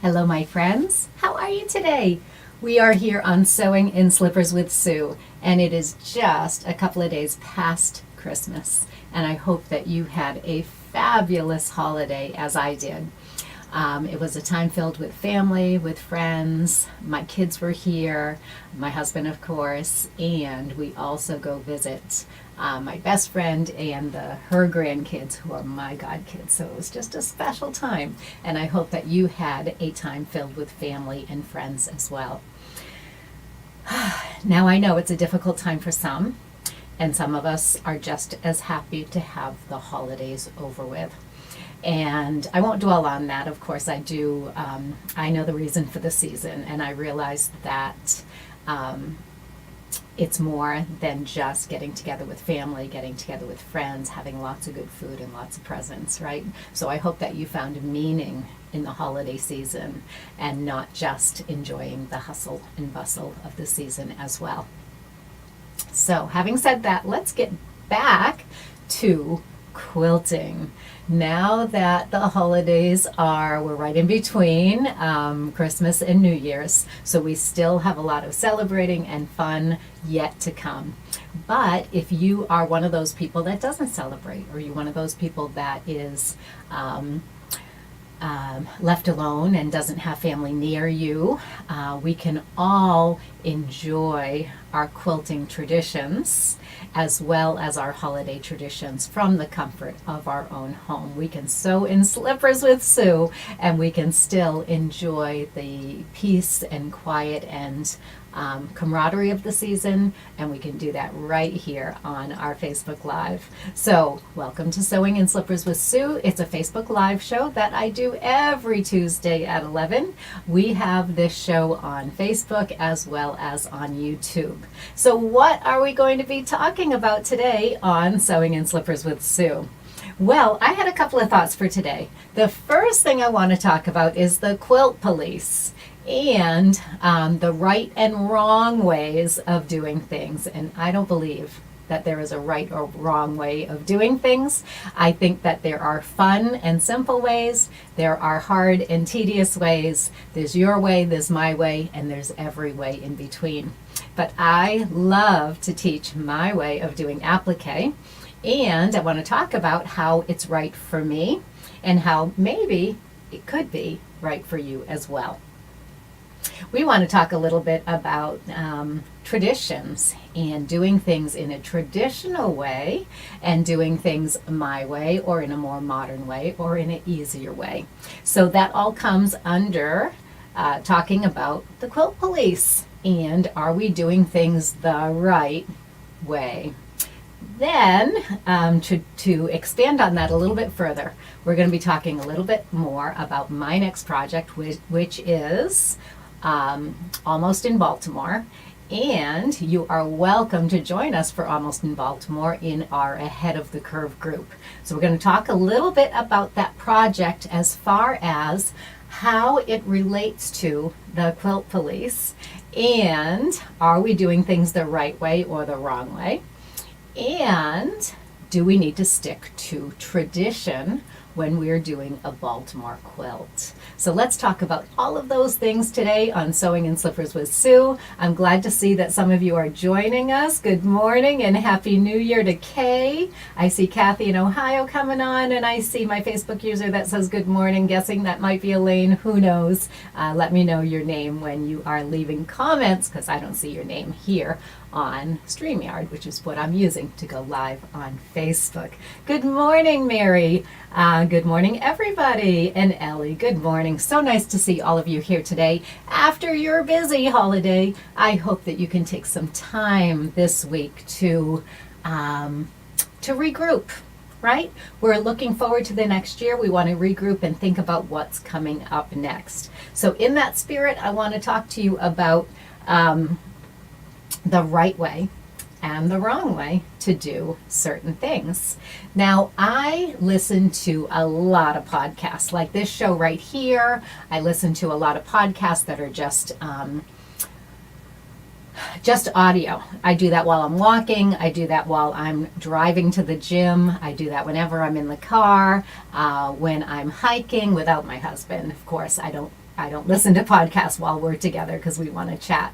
Hello, my friends. How are you today? We are here on Sewing in Slippers with Sue, and it is just a couple of days past Christmas. And I hope that you had a fabulous holiday as I did. It was a time filled with family, with friends. My kids were here, my husband, of course, and we also go visit my best friend and her grandkids, who are my godkids. So it was just a special time, and I hope that you had a time filled with family and friends as well. Now I know it's a difficult time for some, and some of us are just as happy to have the holidays over with. And I won't dwell on that. Of course, I do. I know the reason for the season, and I realize that it's more than just getting together with family, getting together with friends, having lots of good food and lots of presents, right? So I hope that you found meaning in the holiday season and not just enjoying the hustle and bustle of the season as well. So having said that, let's get back to quilting. Now that the holidays we're right in between Christmas and New Year's, so we still have a lot of celebrating and fun yet to come. But if you are one of those people that doesn't celebrate, or you're one of those people that is left alone and doesn't have family near you, we can all enjoy our quilting traditions as well as our holiday traditions from the comfort of our own home. We can sew in slippers with Sue, and we can still enjoy the peace and quiet and camaraderie of the season, and we can do that right here on our Facebook Live. So welcome to Sewing in Slippers with Sue. It's a Facebook Live show that I do every Tuesday at 11. We have this show on Facebook as well as on YouTube. So what are we going to be talking about today on Sewing in Slippers with Sue? Well, I had a couple of thoughts for today. The first thing I want to talk about is the Quilt Police and the right and wrong ways of doing things. And I don't believe that there is a right or wrong way of doing things. I think that there are fun and simple ways, there are hard and tedious ways, there's your way, there's my way, and there's every way in between. But I love to teach my way of doing applique, and I want to talk about how it's right for me and how maybe it could be right for you as well. We want to talk a little bit about traditions and doing things in a traditional way and doing things my way or in a more modern way or in an easier way. So that all comes under talking about the Quilt Police and are we doing things the right way. Then to expand on that a little bit further, we're going to be talking a little bit more about my next project, which is Almost in Baltimore, and you are welcome to join us for Almost in Baltimore in our Ahead of the Curve group. So we're going to talk a little bit about that project as far as how it relates to the Quilt Police, and are we doing things the right way or the wrong way, and do we need to stick to tradition when we're doing a Baltimore quilt. So let's talk about all of those things today on Sewing in Slippers with Sue. I'm glad to see that some of you are joining us. Good morning and Happy New Year to Kay. I see Kathy in Ohio coming on, and I see my Facebook user that says good morning, guessing that might be Elaine. Who knows? Let me know your name when you are leaving comments, because I don't see your name here on StreamYard, which is what I'm using to go live on Facebook. Good morning, Mary. Good morning, everybody. And Ellie, good morning. So nice to see all of you here today. After your busy holiday, I hope that you can take some time this week to regroup, right? We're looking forward to the next year. We want to regroup and think about what's coming up next. So in that spirit, I want to talk to you about the right way and the wrong way to do certain things. Now, I listen to a lot of podcasts like this show right here. I listen to a lot of podcasts that are just audio. I do that while I'm walking. I do that while I'm driving to the gym. I do that whenever I'm in the car, when I'm hiking without my husband. Of course, I don't I don't listen to podcasts while we're together because we want to chat.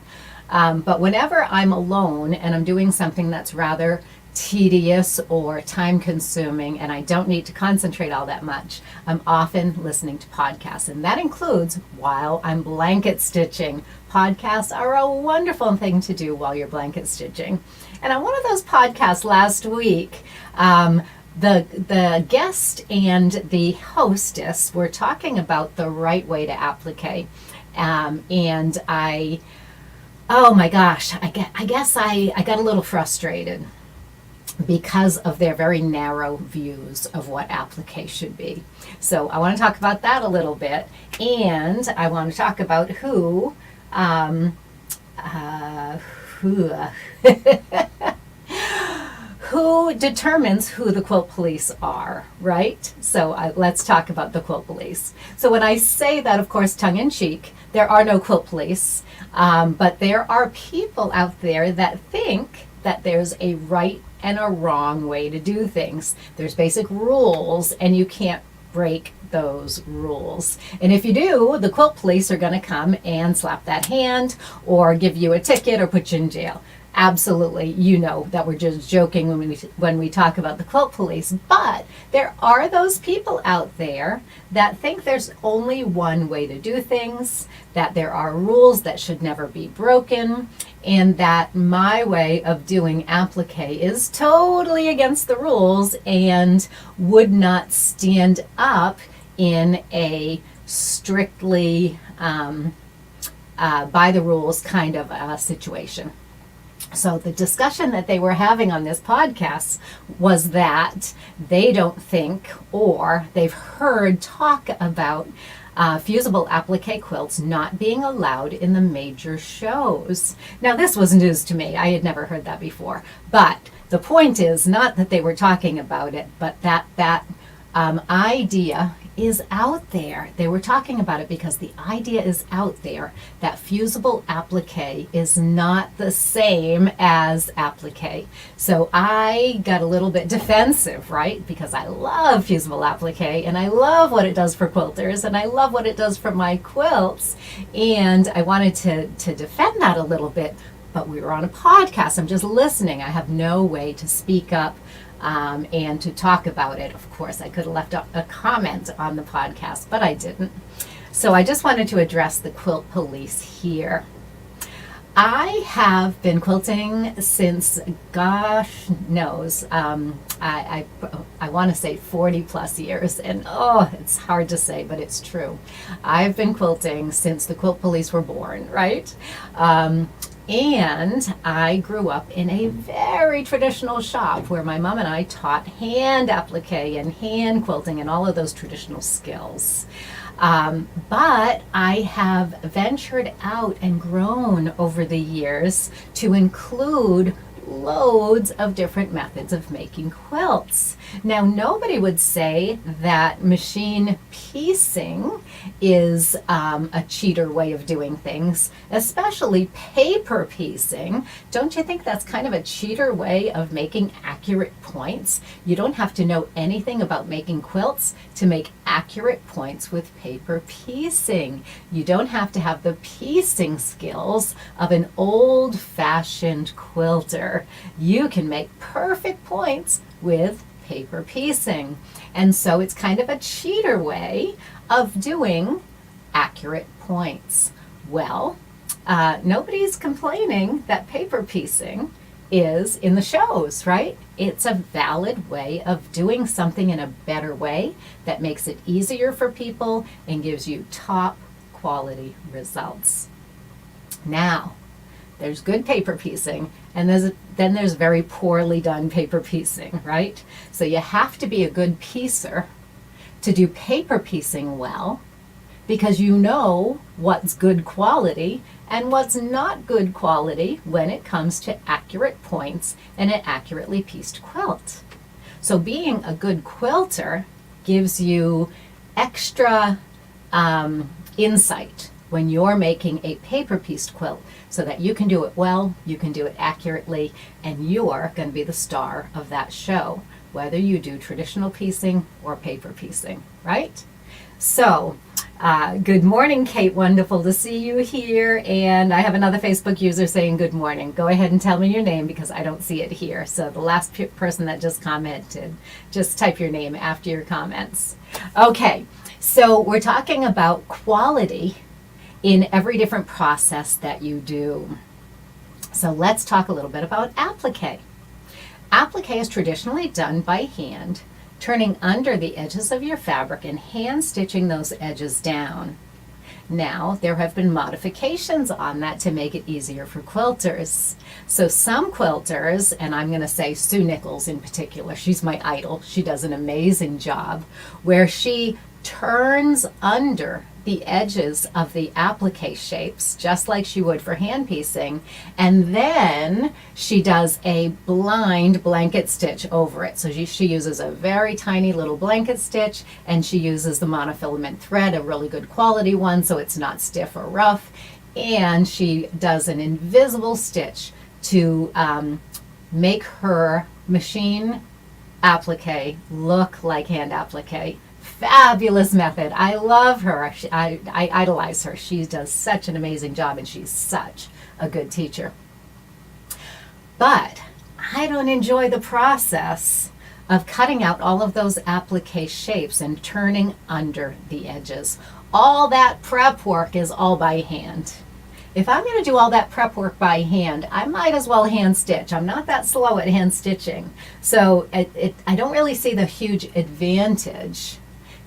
But whenever I'm alone and I'm doing something that's rather tedious or time consuming and I don't need to concentrate all that much, I'm often listening to podcasts, and that includes while I'm blanket stitching. Podcasts are a wonderful thing to do while you're blanket stitching. And on one of those podcasts last week, the guest and the hostess were talking about the right way to applique, and oh my gosh, I guess I got a little frustrated because of their very narrow views of what applique should be. So I want to talk about that a little bit, and I want to talk about who who determines who the Quilt Police are, right? So let's talk about the Quilt Police. So when I say that, of course, tongue-in-cheek, there are no Quilt Police, but there are people out there that think that there's a right and a wrong way to do things. There's basic rules, and you can't break those rules. And if you do, the Quilt Police are going to come and slap that hand or give you a ticket or put you in jail. Absolutely, you know that we're just joking when we talk about the Quilt Police, but there are those people out there that think there's only one way to do things, that there are rules that should never be broken, and that my way of doing applique is totally against the rules and would not stand up in a strictly by the rules kind of situation. So the discussion that they were having on this podcast was that they don't think, or they've heard talk about fusible applique quilts not being allowed in the major shows. Now, this was news to me. I had never heard that before. But the point is not that they were talking about it, but that idea is out there. They were talking about it because the idea is out there that fusible applique is not the same as applique. So I got a little bit defensive, right? Because I love fusible applique and I love what it does for quilters and I love what it does for my quilts. And I wanted to defend that a little bit, but we were on a podcast. I'm just listening. I have no way to speak up and to talk about it. Of course, I could have left a comment on the podcast, but I didn't. So I just wanted to address the Quilt Police here. I have been quilting since, gosh knows, I want to say 40 plus years, and it's hard to say, but it's true. I've been quilting since the Quilt Police were born, right? And I grew up in a very traditional shop where my mom and I taught hand applique and hand quilting and all of those traditional skills. But I have ventured out and grown over the years to include loads of different methods of making quilts. Now, nobody would say that machine piecing is a cheater way of doing things, especially paper piecing. Don't you think that's kind of a cheater way of making accurate points? You don't have to know anything about making quilts to make accurate points with paper piecing. You don't have to have the piecing skills of an old-fashioned quilter. You can make perfect points with paper piecing. And so it's kind of a cheater way of doing accurate points. Well, nobody's complaining that paper piecing is in the shows, right? It's a valid way of doing something in a better way that makes it easier for people and gives you top quality results. Now, there's good paper piecing, and then there's very poorly done paper piecing, right? So you have to be a good piecer to do paper piecing well, because you know what's good quality and what's not good quality when it comes to accurate points and an accurately pieced quilt. So being a good quilter gives you extra insight when you're making a paper pieced quilt, so that you can do it well, you can do it accurately, and you're going to be the star of that show, whether you do traditional piecing or paper piecing, right? So Good morning, Kate. Wonderful to see you here. And I have another Facebook user saying good morning. Go ahead and tell me your name because I don't see it here. So the last person that just commented, just type your name after your comments. Okay, so we're talking about quality in every different process that you do. So let's talk a little bit about applique. Applique is traditionally done by hand, turning under the edges of your fabric and hand stitching those edges down. Now, there have been modifications on that to make it easier for quilters. So some quilters, and I'm going to say Sue Nichols in particular, she's my idol, she does an amazing job, where she turns under the edges of the applique shapes, just like she would for hand piecing, and then she does a blind blanket stitch over it. So she uses a very tiny little blanket stitch, and she uses the monofilament thread, a really good quality one, so it's not stiff or rough, and she does an invisible stitch to make her machine applique look like hand applique. Fabulous method. I love her. I idolize her. She does such an amazing job, and she's such a good teacher. But I don't enjoy the process of cutting out all of those applique shapes and turning under the edges. All that prep work is all by hand. If I'm going to do all that prep work by hand, I might as well hand stitch. I'm not that slow at hand stitching. So I don't really see the huge advantage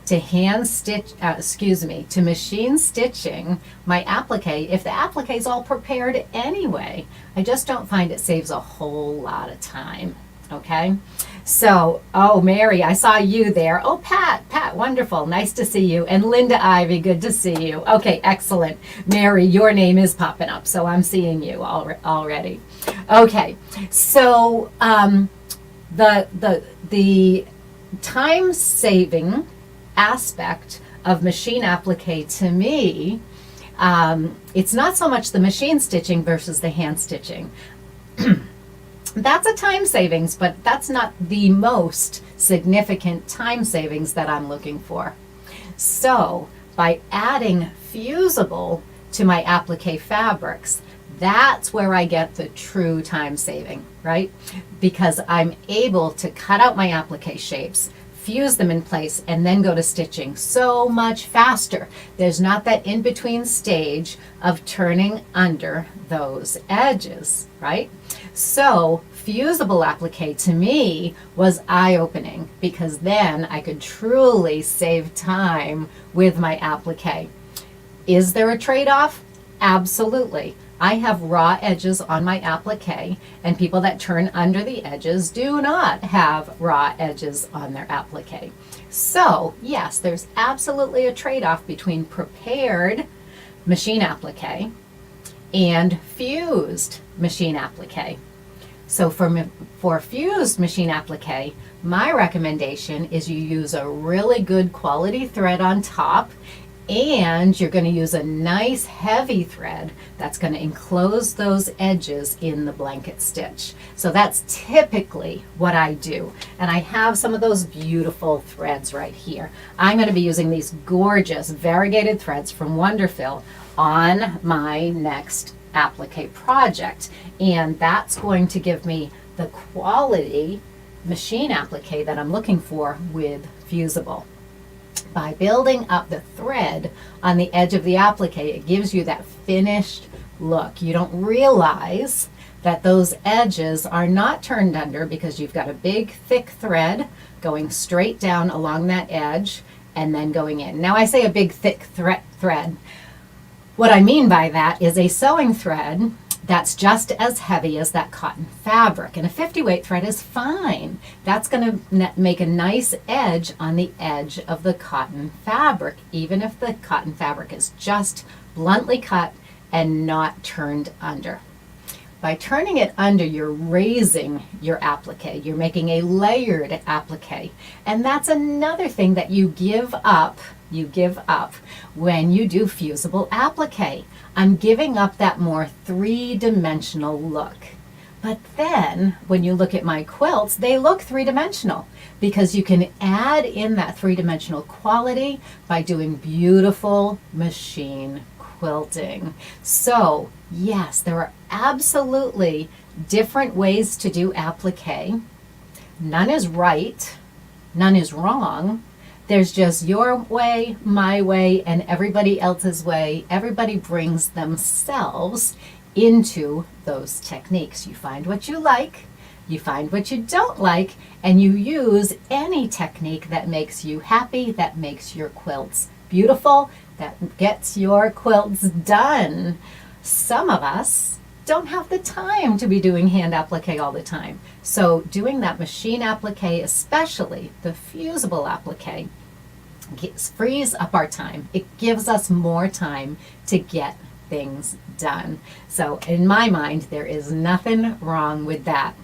to to machine stitching my applique if the applique is all prepared anyway. I just don't find it saves a whole lot of time. Okay, so, oh, Mary, I saw you there. Oh, Pat, wonderful, nice to see you. And Linda Ivy, good to see you. Okay, excellent. Mary, your name is popping up, so I'm seeing you already. Okay, so the time saving aspect of machine applique to me, it's not so much the machine stitching versus the hand stitching. That's a time savings, but that's not the most significant time savings that I'm looking for. So by adding fusible to my applique fabrics, that's where I get the true time saving, right? Because I'm able to cut out my applique shapes, fuse them in place, and then go to stitching so much faster. There's not that in-between stage of turning under those edges, right? So fusible applique to me was eye-opening, because then I could truly save time with my applique. Is there a trade-off? Absolutely. I have raw edges on my applique, and people that turn under the edges do not have raw edges on their applique. So yes, there's absolutely a trade-off between prepared machine applique and fused machine applique. So for fused machine applique, my recommendation is you use a really good quality thread on top, and you're going to use a nice heavy thread that's going to enclose those edges in the blanket stitch. So that's typically what I do. And I have some of those beautiful threads right here. I'm going to be using these gorgeous variegated threads from Wonderfil on my next applique project. And that's going to give me the quality machine applique that I'm looking for with fusible. By building up the thread on the edge of the applique, it gives you that finished look. You don't realize that those edges are not turned under because you've got a big thick thread going straight down along that edge and then going in. Now I say a big thick thread. What I mean by that is a sewing thread that's just as heavy as that cotton fabric, and a 50 weight thread is fine. That's going to make a nice edge on the edge of the cotton fabric, even if the cotton fabric is just bluntly cut and not turned under. By turning it under, you're raising your applique. You're making a layered applique, and that's another thing that you give up when you do fusible applique. I'm giving up that more three-dimensional look. But then when you look at my quilts, they look three-dimensional because you can add in that three-dimensional quality by doing beautiful machine quilting. So yes, there are absolutely different ways to do applique. None is right, none is wrong. There's just your way, my way, and everybody else's way. Everybody brings themselves into those techniques. You find what you like, you find what you don't like, and you use any technique that makes you happy, that makes your quilts beautiful, that gets your quilts done. Some of us don't have the time to be doing hand applique all the time. So doing that machine applique, especially the fusible applique, frees up our time. It gives us more time to get things done. So in my mind, there is nothing wrong with that.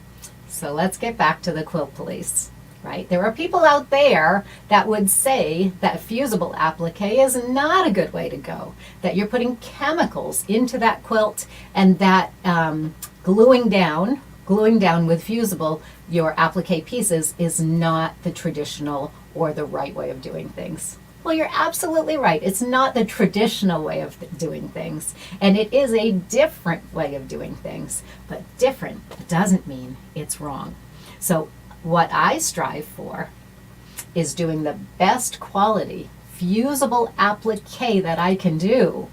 So let's get back to the Quilt Police, right? There are people out there that would say that fusible applique is not a good way to go, that you're putting chemicals into that quilt and that gluing down with fusible your applique pieces is not the traditional or the right way of doing things. Well, you're absolutely right. It's not the traditional way of doing things, and it is a different way of doing things, but different doesn't mean it's wrong. So what I strive for is doing the best quality fusible applique that I can do,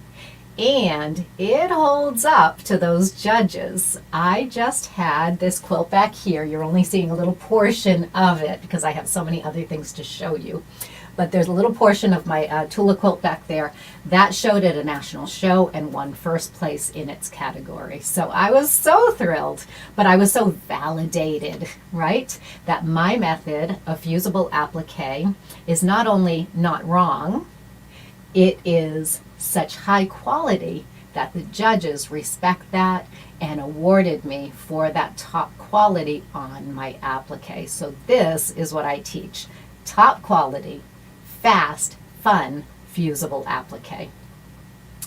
and it holds up to those judges. I just had this quilt back here. You're only seeing a little portion of it because I have so many other things to show you. But there's a little portion of my Tula quilt back there that showed at a national show and won first place in its category. So I was so thrilled, but I was so validated, right? That my method of fusible applique is not only not wrong, it is such high quality that the judges respect that and awarded me for that top quality on my applique. So this is what I teach: top quality, fast, fun, fusible applique.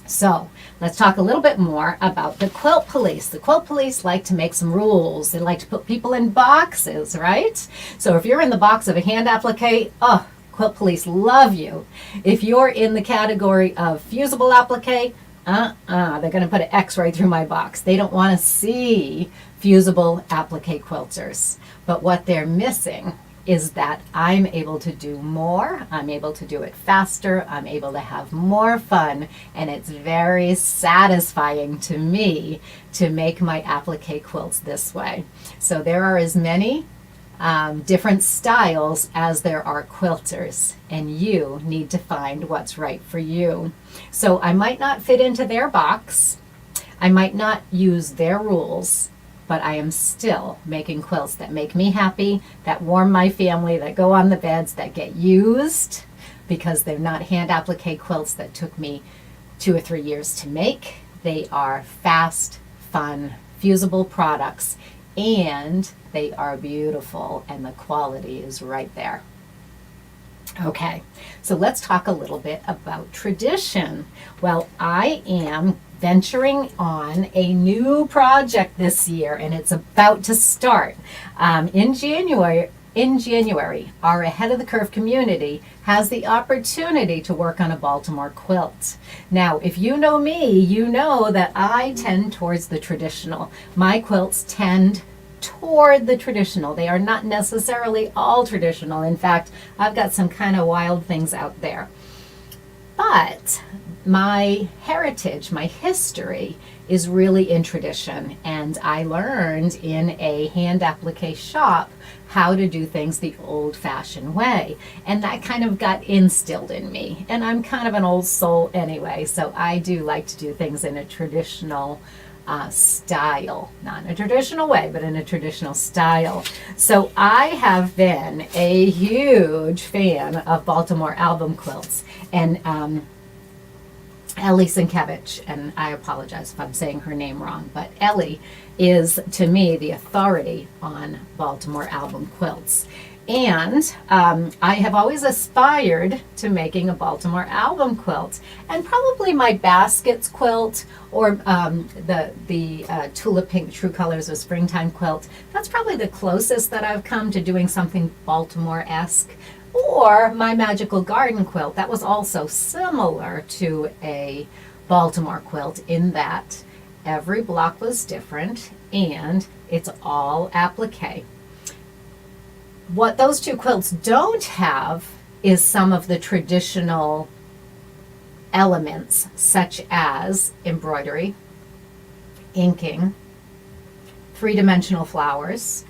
So let's talk a little bit more about the Quilt Police. The Quilt Police like to make some rules. They like to put people in boxes, right? So if you're in the box of a hand applique, oh, Quilt Police love you. If you're in the category of fusible applique, they're going to put an X right through my box. They don't want to see fusible applique quilters. But what they're missing is that I'm able to do more, I'm able to do it faster, I'm able to have more fun, and it's very satisfying to me to make my applique quilts this way. So there are as many different styles as there are quilters, and you need to find what's right for you. So I might not fit into their box, I might not use their rules, but I am still making quilts that make me happy, that warm my family, that go on the beds, that get used, because they're not hand applique quilts that took me 2 or 3 years to make. They are fast, fun, fusible products, and they are beautiful, and the quality is right there. Okay, so let's talk a little bit about tradition. Well, I am venturing on a new project this year, and it's about to start. In January, our Ahead of the Curve community has the opportunity to work on a Baltimore quilt. Now, if you know me, you know that I tend towards the traditional. My quilts tend toward the traditional. They are not necessarily all traditional. In fact, I've got some kind of wild things out there. But my heritage, my history is really in tradition, and I learned in a hand applique shop how to do things the old-fashioned way, and that kind of got instilled in me. And I'm kind of an old soul anyway, so I do like to do things in a traditional style, not in a traditional way, but in a traditional style. So I have been a huge fan of Baltimore album quilts, and Ellie Sienkiewicz, and I apologize if I'm saying her name wrong, but Ellie is, to me, the authority on Baltimore album quilts. And I have always aspired to making a Baltimore album quilt. And probably my baskets quilt or the Tulip Pink True Colors of Springtime quilt, that's probably the closest that I've come to doing something Baltimore-esque. Or my Magical Garden quilt, that was also similar to a Baltimore quilt in that every block was different and it's all applique. What those two quilts don't have is some of the traditional elements such as embroidery, inking, three-dimensional flowers.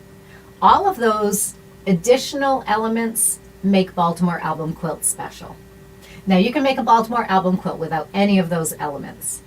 All of those additional elements make Baltimore album quilts special. Now you can make a Baltimore album quilt without any of those elements.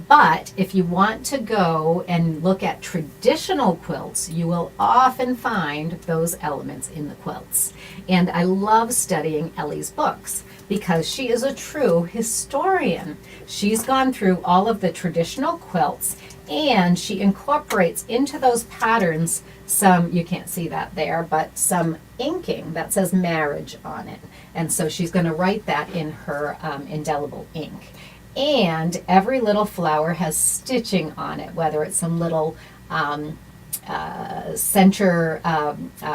But if you want to go and look at traditional quilts, you will often find those elements in the quilts. And I love studying Ellie's books because she is a true historian. She's gone through all of the traditional quilts and she incorporates into those patterns some, you can't see that there, but some inking that says marriage on it. And so she's going to write that in her indelible ink. And every little flower has stitching on it, whether it's some little center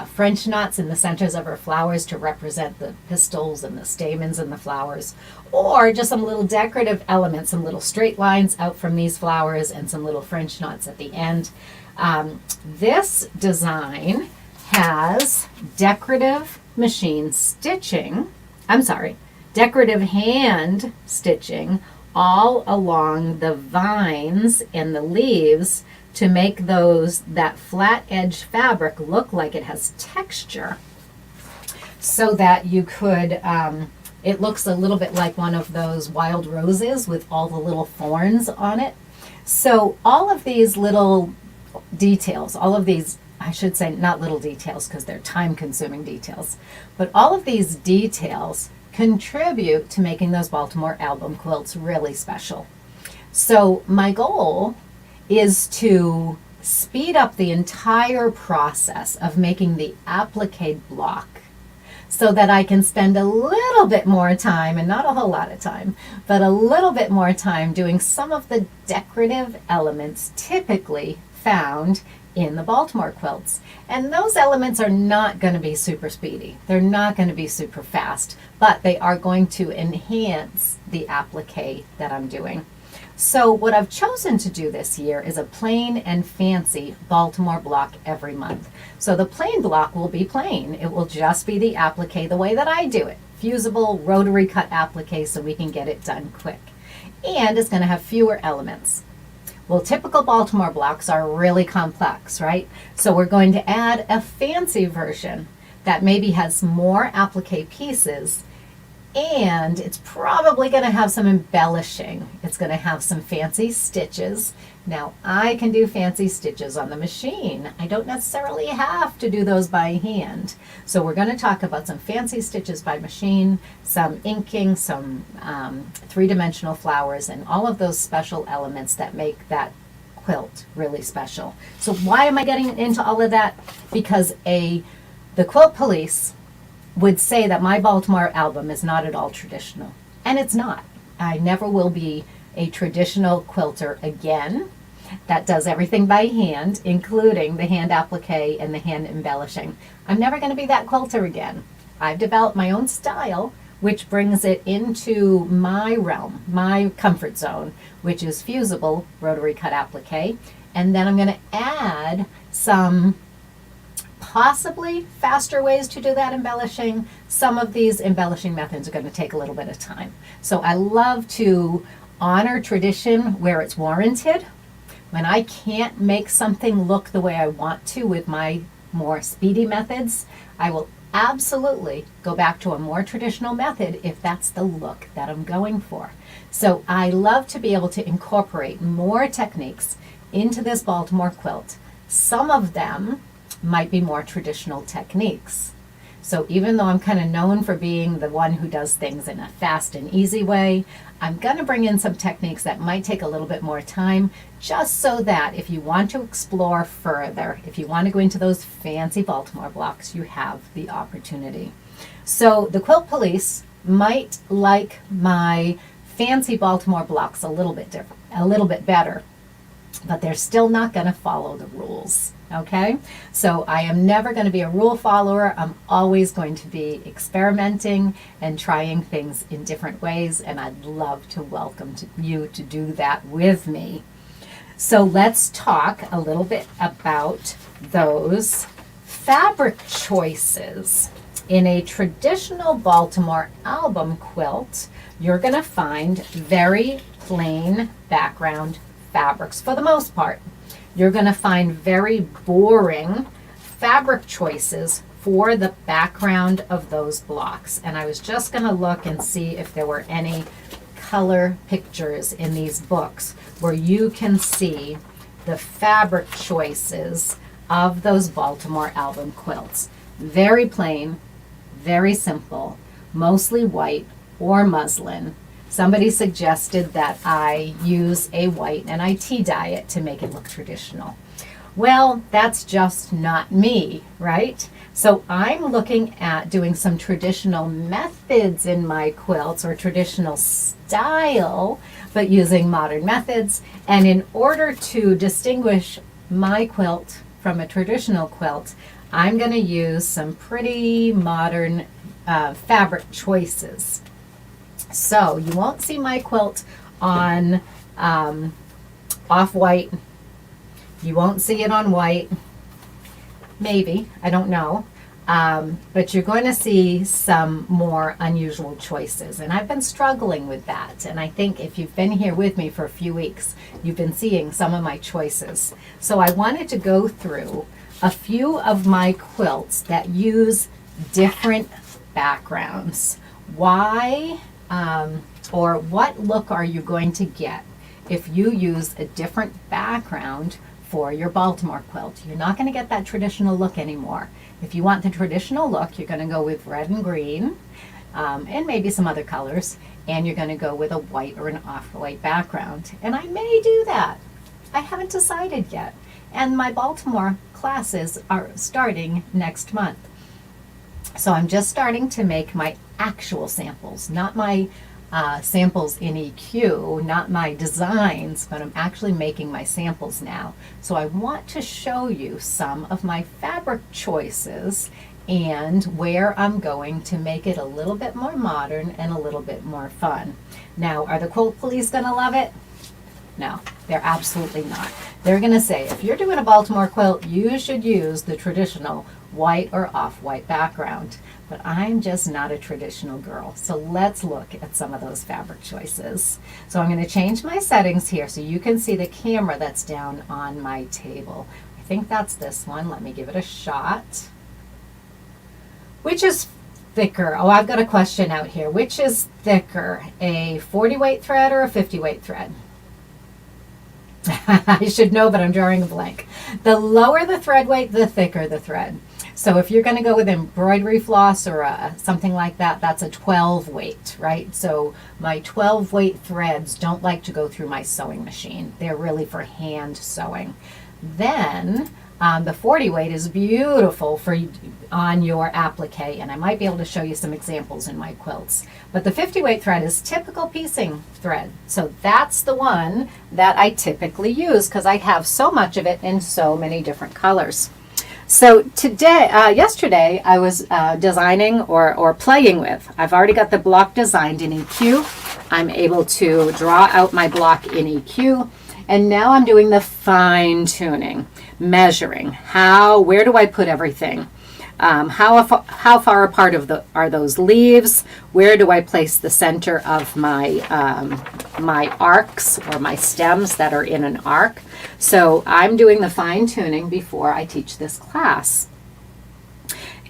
French knots in the centers of her flowers to represent the pistils and the stamens and the flowers, or just some little decorative elements, some little straight lines out from these flowers and some little French knots at the end. This design has decorative machine stitching, decorative hand stitching all along the vines and the leaves to make that flat edge fabric look like it has texture, so that you could, it looks a little bit like one of those wild roses with all the little thorns on it. So all of these little details, all of these, I should say not little details because they're time-consuming details, but all of these details contribute to making those Baltimore album quilts really special. So my goal is to speed up the entire process of making the applique block so that I can spend a little bit more time, and not a whole lot of time, but a little bit more time doing some of the decorative elements typically found in the Baltimore quilts. And those elements are not going to be super speedy. They're not going to be super fast, but they are going to enhance the applique that I'm doing. So what I've chosen to do this year is a plain and fancy Baltimore block every month. So the plain block will be plain. It will just be the applique the way that I do it. Fusible rotary cut applique so we can get it done quick. And it's going to have fewer elements. Well, typical Baltimore blocks are really complex, right? So we're going to add a fancy version that maybe has more applique pieces, and it's probably going to have some embellishing. It's going to have some fancy stitches. Now, I can do fancy stitches on the machine. I don't necessarily have to do those by hand. So we're going to talk about some fancy stitches by machine, some inking, some three-dimensional flowers, and all of those special elements that make that quilt really special. So why am I getting into all of that? Because the Quilt Police would say that my Baltimore album is not at all traditional. And it's not. I never will be a traditional quilter again that does everything by hand, including the hand applique and the hand embellishing. I'm never going to be that quilter again. I've developed my own style, which brings it into my realm, my comfort zone, which is fusible rotary cut applique. And then I'm going to add some possibly faster ways to do that embellishing. Some of these embellishing methods are going to take a little bit of time. So I love to honor tradition where it's warranted. When I can't make something look the way I want to with my more speedy methods, I will absolutely go back to a more traditional method if that's the look that I'm going for. So I love to be able to incorporate more techniques into this Baltimore quilt. Some of them might be more traditional techniques. So even though I'm kind of known for being the one who does things in a fast and easy way, I'm going to bring in some techniques that might take a little bit more time, just so that if you want to explore further, if you want to go into those fancy Baltimore blocks, you have the opportunity. So the Quilt Police might like my fancy Baltimore blocks a little bit different, a little bit better, but they're still not going to follow the rules. Okay, so I am never going to be a rule follower. I'm always going to be experimenting and trying things in different ways, and I'd love to welcome you to do that with me. So let's talk a little bit about those fabric choices. In a traditional Baltimore album quilt, you're going to find very plain background fabrics for the most part. You're going to find very boring fabric choices for the background of those blocks. And I was just going to look and see if there were any color pictures in these books where you can see the fabric choices of those Baltimore album quilts. Very plain, very simple, mostly white or muslin. Somebody suggested that I use a white and I tea dye it to make it look traditional. Well, that's just not me, right? So I'm looking at doing some traditional methods in my quilts, or traditional style, but using modern methods. And in order to distinguish my quilt from a traditional quilt, I'm going to use some pretty modern fabric choices. So you won't see my quilt on off-white. You won't see it on white. Maybe, I don't know. But you're going to see some more unusual choices. And I've been struggling with that. And I think if you've been here with me for a few weeks, you've been seeing some of my choices. So I wanted to go through a few of my quilts that use different backgrounds. Why or what look are you going to get if you use a different background for your Baltimore quilt? You're not going to get that traditional look anymore. If you want the traditional look, you're going to go with red and green and maybe some other colors, and you're going to go with a white or an off-white background. And I may do that. I haven't decided yet. And my Baltimore classes are starting next month. So I'm just starting to make my actual samples, not my samples in EQ, not my designs, but I'm actually making my samples now. So I want to show you some of my fabric choices and where I'm going to make it a little bit more modern and a little bit more fun. Now, are the Quilt Police going to love it? No, they're absolutely not. They're going to say, if you're doing a Baltimore quilt, you should use the traditional white or off-white background. But I'm just not a traditional girl. So let's look at some of those fabric choices. So I'm going to change my settings here so you can see the camera that's down on my table. I think that's this one. Let me give it a shot. Which is thicker? Oh, I've got a question out here. Which is thicker, a 40 weight thread or a 50 weight thread? I should know, but I'm drawing a blank. The lower the thread weight, the thicker the thread. So if you're going to go with embroidery floss or something like that, that's a 12 weight, right? So my 12 weight threads don't like to go through my sewing machine. They're really for hand sewing. Then the 40 weight is beautiful for on your applique, and I might be able to show you some examples in my quilts. But the 50 weight thread is typical piecing thread. So that's the one that I typically use because I have so much of it in so many different colors. So yesterday I was designing or playing with. I've already got the block designed in EQ. I'm able to draw out my block in EQ. And now I'm doing the fine tuning, measuring. Where do I put everything? How far apart are those leaves? Where do I place the center of my my arcs or my stems that are in an arc? So I'm doing the fine tuning before I teach this class.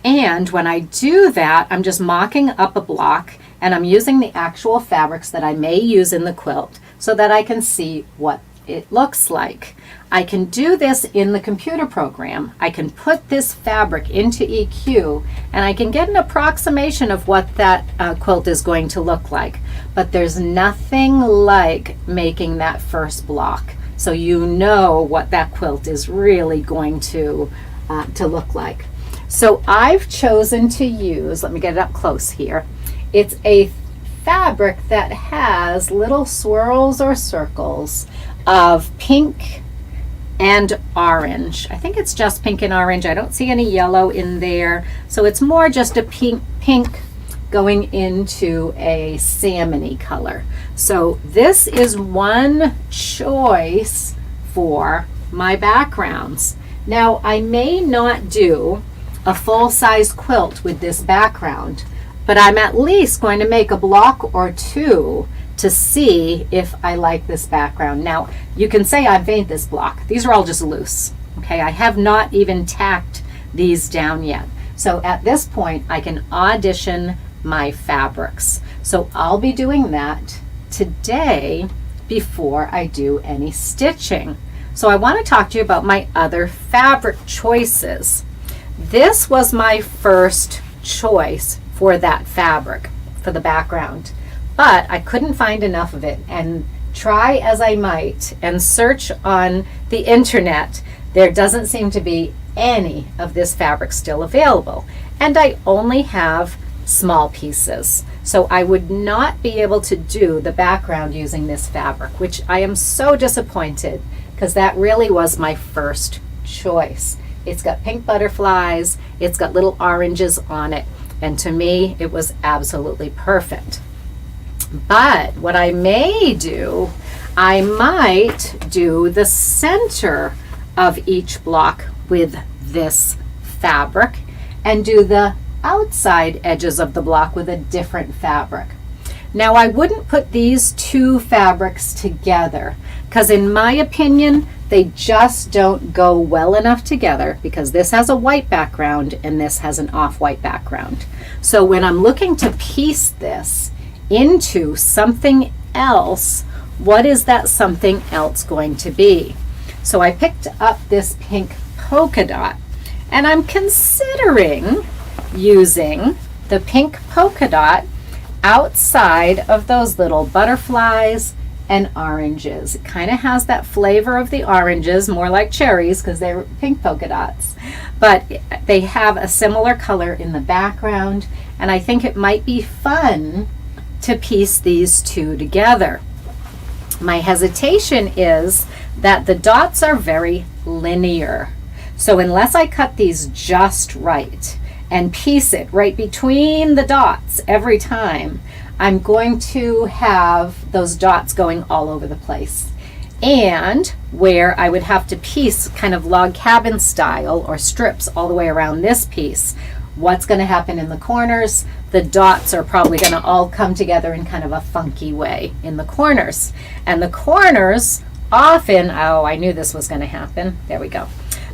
And when I do that, I'm just mocking up a block and I'm using the actual fabrics that I may use in the quilt so that I can see what it looks like. I can do this in the computer program. I can put this fabric into EQ and I can get an approximation of what that quilt is going to look like. But there's nothing like making that first block, so you know what that quilt is really going to look like. So I've chosen to use, let me get it up close here, it's a fabric that has little swirls or circles of pink and orange. I think it's just pink and orange. I don't see any yellow in there. So it's more just a pink going into a salmony color. So this is one choice for my backgrounds. Now I may not do a full-size quilt with this background, but I'm at least going to make a block or two to see if I like this background. Now, you can say I've made this block. These are all just loose, okay? I have not even tacked these down yet. So at this point, I can audition my fabrics. So I'll be doing that today before I do any stitching. So I want to talk to you about my other fabric choices. This was my first choice for that fabric, for the background. But I couldn't find enough of it, and try as I might and search on the internet, there doesn't seem to be any of this fabric still available. And I only have small pieces. So I would not be able to do the background using this fabric, which I am so disappointed because that really was my first choice. It's got pink butterflies, it's got little oranges on it, and to me it was absolutely perfect. But what I may do, I might do the center of each block with this fabric and do the outside edges of the block with a different fabric. Now I wouldn't put these two fabrics together because in my opinion they just don't go well enough together, because this has a white background and this has an off-white background. So when I'm looking to piece this into something else, what is that something else going to be? So I picked up this pink polka dot, and I'm considering using the pink polka dot outside of those little butterflies and oranges. It kind of has that flavor of the oranges, more like cherries because they're pink polka dots, but they have a similar color in the background, and I think it might be fun to piece these two together. My hesitation is that the dots are very linear. So unless I cut these just right and piece it right between the dots every time, I'm going to have those dots going all over the place. And where I would have to piece kind of log cabin style or strips all the way around this piece, what's going to happen in the corners? The dots are probably going to all come together in kind of a funky way in the corners. And the corners often, oh, I knew this was going to happen. There we go.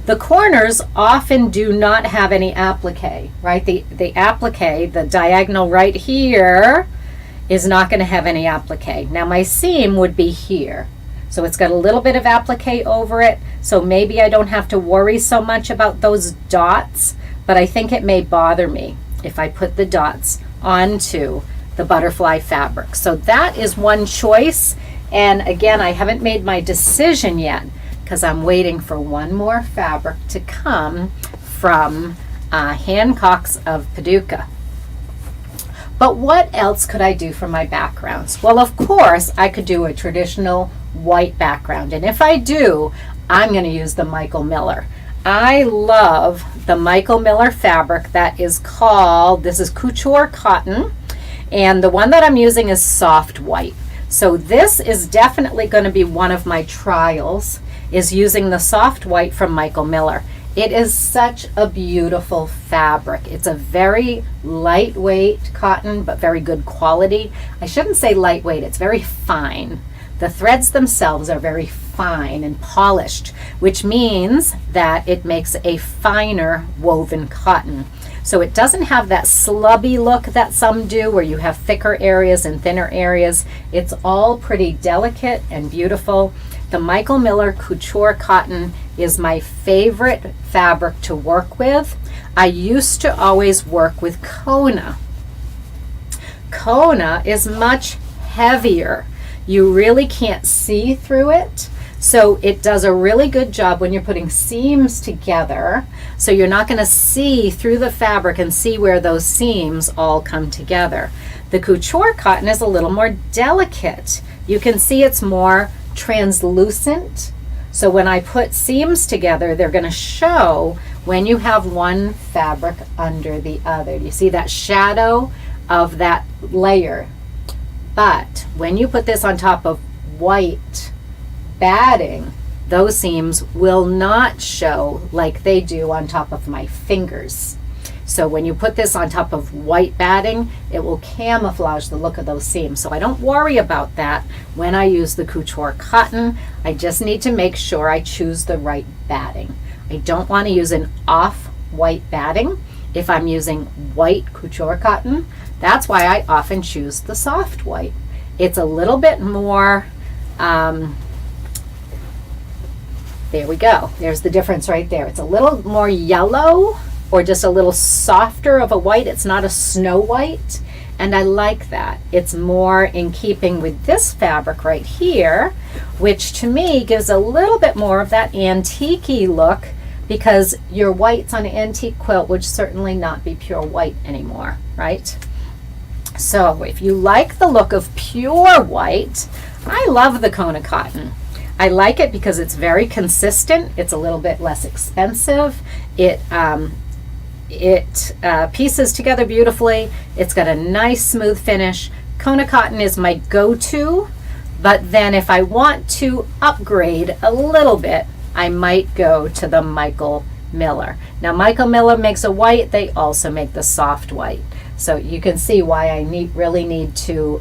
The corners often do not have any applique, right? The applique, the diagonal right here, is not going to have any applique. Now my seam would be here. So it's got a little bit of applique over it. So maybe I don't have to worry so much about those dots, but I think it may bother me if I put the dots onto the butterfly fabric. So that is one choice. And again, I haven't made my decision yet because I'm waiting for one more fabric to come from Hancock's of Paducah. But what else could I do for my backgrounds? Well, of course, I could do a traditional white background. And if I do, I'm going to use the Michael Miller. I love the Michael Miller fabric that is called, this is couture cotton, and the one that I'm using is soft white. So this is definitely going to be one of my trials, is using the soft white from Michael Miller. It is such a beautiful fabric. It's a very lightweight cotton, but very good quality. I shouldn't say lightweight, it's very fine. The threads themselves are very fine and polished, which means that it makes a finer woven cotton. So it doesn't have that slubby look that some do where you have thicker areas and thinner areas. It's all pretty delicate and beautiful. The Michael Miller Couture cotton is my favorite fabric to work with. I used to always work with Kona. Kona is much heavier. You really can't see through it. So it does a really good job when you're putting seams together. So you're not going to see through the fabric and see where those seams all come together. The Couture cotton is a little more delicate. You can see it's more translucent. So when I put seams together, they're going to show when you have one fabric under the other. You see that shadow of that layer? But when you put this on top of white batting, those seams will not show like they do on top of my fingers. So when you put this on top of white batting, it will camouflage the look of those seams. So I don't worry about that when I use the Couture cotton. I just need to make sure I choose the right batting. I don't want to use an off-white batting if I'm using white Couture cotton. That's why I often choose the soft white. It's a little bit more, there we go. There's the difference right there. It's a little more yellow or just a little softer of a white. It's not a snow white, and I like that. It's more in keeping with this fabric right here, which to me gives a little bit more of that antique-y look, because your whites on an antique quilt would certainly not be pure white anymore, right? So if you like the look of pure white, I love the Kona cotton. I like it because it's very consistent. It's a little bit less expensive. It pieces together beautifully. It's got a nice smooth finish. Kona cotton is my go-to, but then if I want to upgrade a little bit, I might go to the Michael Miller. Now Michael Miller makes a white. They also make the soft white. So you can see why I really need to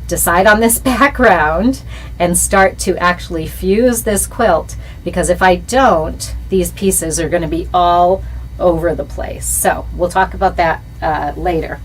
decide on this background and start to actually fuse this quilt, because if I don't, these pieces are going to be all over the place. So we'll talk about that later.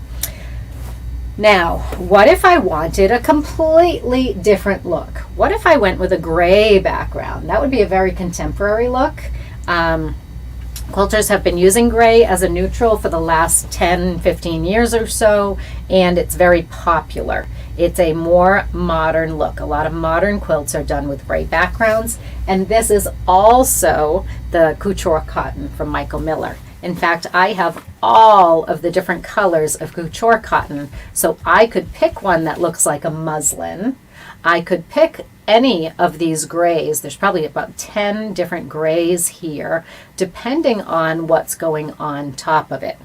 Now, what if I wanted a completely different look? What if I went with a gray background? That would be a very contemporary look. Quilters have been using gray as a neutral for the last 10, 15 years or so, and it's very popular. It's a more modern look. A lot of modern quilts are done with gray backgrounds, and this is also the Couture cotton from Michael Miller. In fact, I have all of the different colors of Couture cotton, so I could pick one that looks like a muslin. I could pick any of these grays. There's probably about 10 different grays here, depending on what's going on top of it.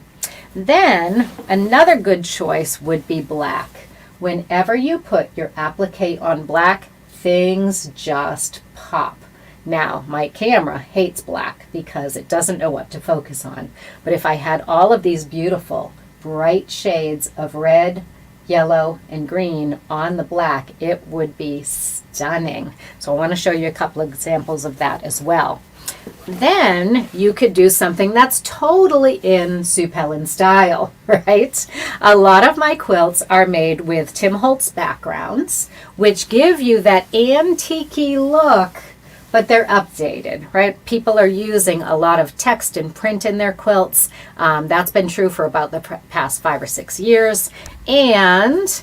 Then another good choice would be black. Whenever you put your applique on black, things just pop. Now, my camera hates black because it doesn't know what to focus on. But if I had all of these beautiful, bright shades of red, yellow, and green on the black, it would be stunning. So I want to show you a couple of examples of that as well. Then you could do something that's totally in Sue Pellin style, right? A lot of my quilts are made with Tim Holtz backgrounds, which give you that antique-y look, but they're updated, right? People are using a lot of text and print in their quilts. That's been true for about the past 5 or 6 years. And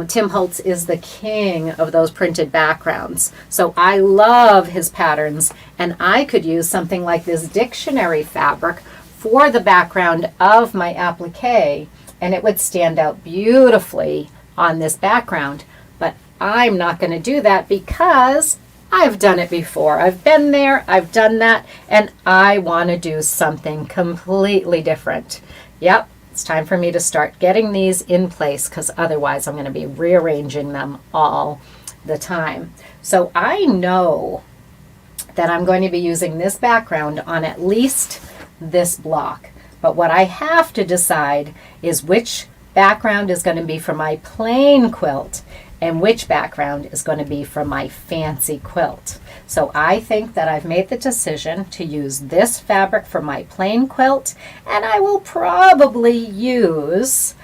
Tim Holtz is the king of those printed backgrounds. So I love his patterns, and I could use something like this dictionary fabric for the background of my applique, and it would stand out beautifully on this background. But I'm not going to do that because I've done it before. I've been there, I've done that, and I want to do something completely different. Yep, it's time for me to start getting these in place, because otherwise I'm going to be rearranging them all the time. So I know that I'm going to be using this background on at least this block. But what I have to decide is which background is going to be for my plain quilt and which background is going to be for my fancy quilt. So I think that I've made the decision to use this fabric for my plain quilt, and I will probably use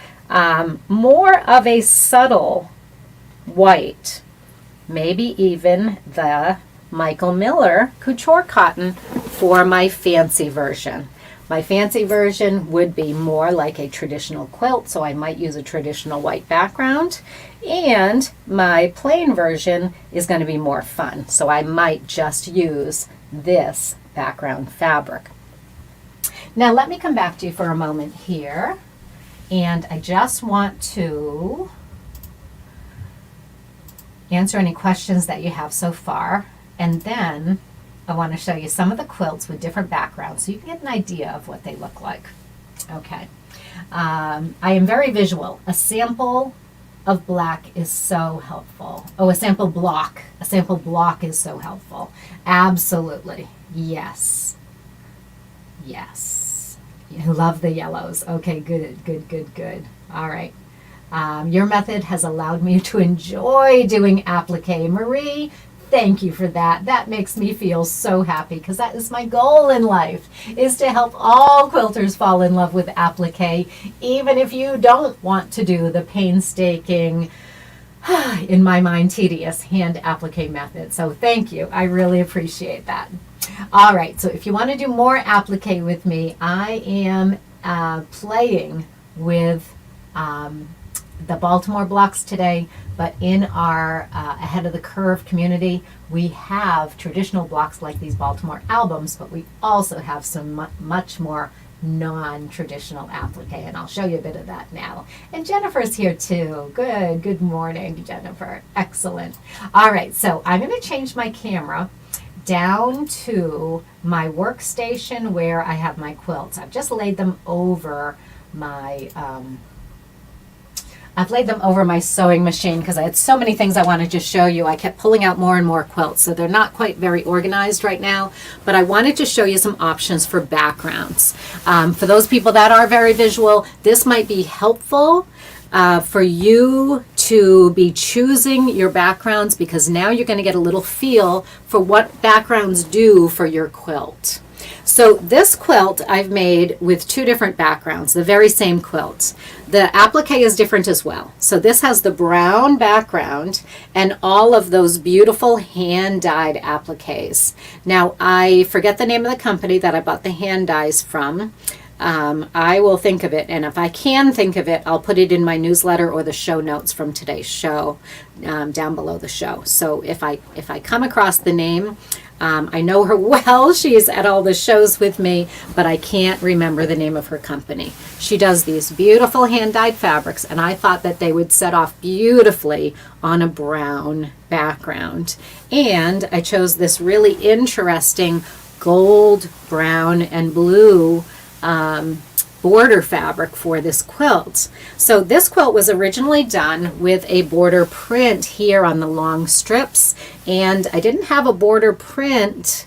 more of a subtle white, maybe even the Michael Miller Couture cotton for my fancy version. My fancy version would be more like a traditional quilt, so I might use a traditional white background. And my plain version is going to be more fun, so I might just use this background fabric. Now let me come back to you for a moment here, and I just want to answer any questions that you have so far, and then I want to show you some of the quilts with different backgrounds so you can get an idea of what they look like. Okay. I am very visual. A sample of black is so helpful. Oh, a sample block. A sample block is so helpful. Absolutely. Yes. Yes. You love the yellows. Okay, good, good, good, good. All right. Your method has allowed me to enjoy doing applique. Marie, thank you for that. That makes me feel so happy because that is my goal in life, is to help all quilters fall in love with applique, even if you don't want to do the painstaking, in my mind, tedious hand applique method. So thank you. I really appreciate that. All right, so if you want to do more applique with me, I am playing with the Baltimore blocks today, but in our Ahead of the Curve community, we have traditional blocks like these Baltimore albums, but we also have some much more non-traditional applique, and I'll show you a bit of that now. And Jennifer's here too. Good morning, Jennifer. Excellent. All right, so I'm going to change my camera down to my workstation where I have my quilts. I've just laid them over my sewing machine because I had so many things I wanted to show you. I kept pulling out more and more quilts, so they're not quite very organized right now, but I wanted to show you some options for backgrounds. For those people that are very visual, this might be helpful for you to be choosing your backgrounds, because now you're going to get a little feel for what backgrounds do for your quilt. So this quilt I've made with two different backgrounds, the very same quilt. The applique is different as well. So this has the brown background and all of those beautiful hand-dyed appliques. Now I forget the name of the company that I bought the hand dyes from. I will think of it, and if I can think of it, I'll put it in my newsletter or the show notes from today's show down below the show. So if I come across the name, I know her well. She's at all the shows with me, but I can't remember the name of her company. She does these beautiful hand-dyed fabrics, and I thought that they would set off beautifully on a brown background. And I chose this really interesting gold, brown, and blue border fabric for this quilt. So this quilt was originally done with a border print here on the long strips, and I didn't have a border print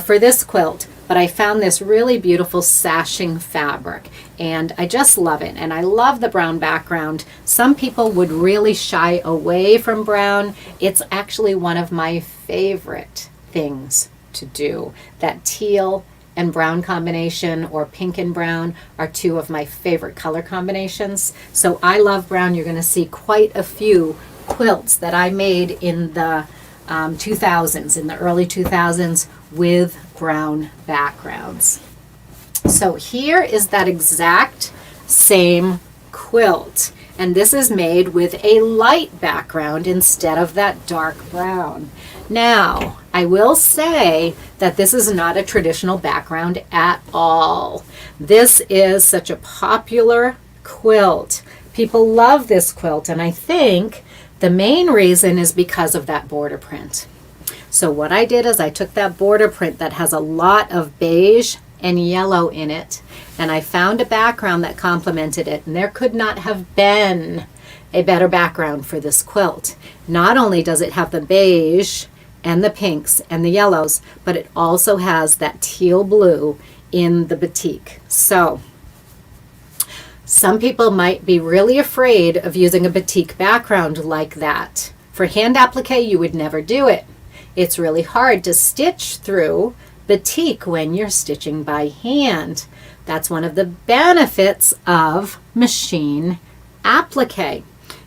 for this quilt, but I found this really beautiful sashing fabric, and I just love it, and I love the brown background. Some people would really shy away from brown. It's actually one of my favorite things to do. That teal and brown combination, or pink and brown, are two of my favorite color combinations. So I love brown. You're going to see quite a few quilts that I made in the 2000s, in the early 2000s, with brown backgrounds. So here is that exact same quilt, and this is made with a light background instead of that dark brown. Now, I will say that this is not a traditional background at all. This is such a popular quilt. People love this quilt, and I think the main reason is because of that border print. So what I did is I took that border print that has a lot of beige and yellow in it, and I found a background that complemented it, and there could not have been a better background for this quilt. Not only does it have the beige and the pinks and the yellows, but it also has that teal blue in the batik. So some people might be really afraid of using a batik background like that. For hand applique, you would never do it. it's really hard to stitch through batik when you're stitching by hand. That's one of the benefits of machine applique.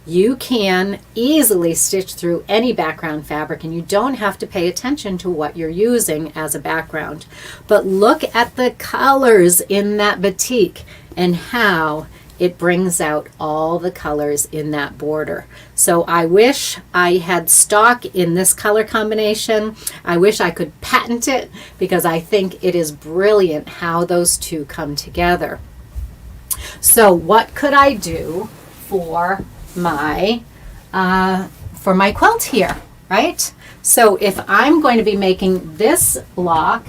You can easily stitch through any background fabric and you don't have to pay attention to what you're using as a background. But look at the colors in that batik and how it brings out all the colors in that border. So I wish I had stock in this color combination. I wish I could patent it because I think it is brilliant how those two come together. So what could I do for my quilt here, right? So if I'm going to be making this block,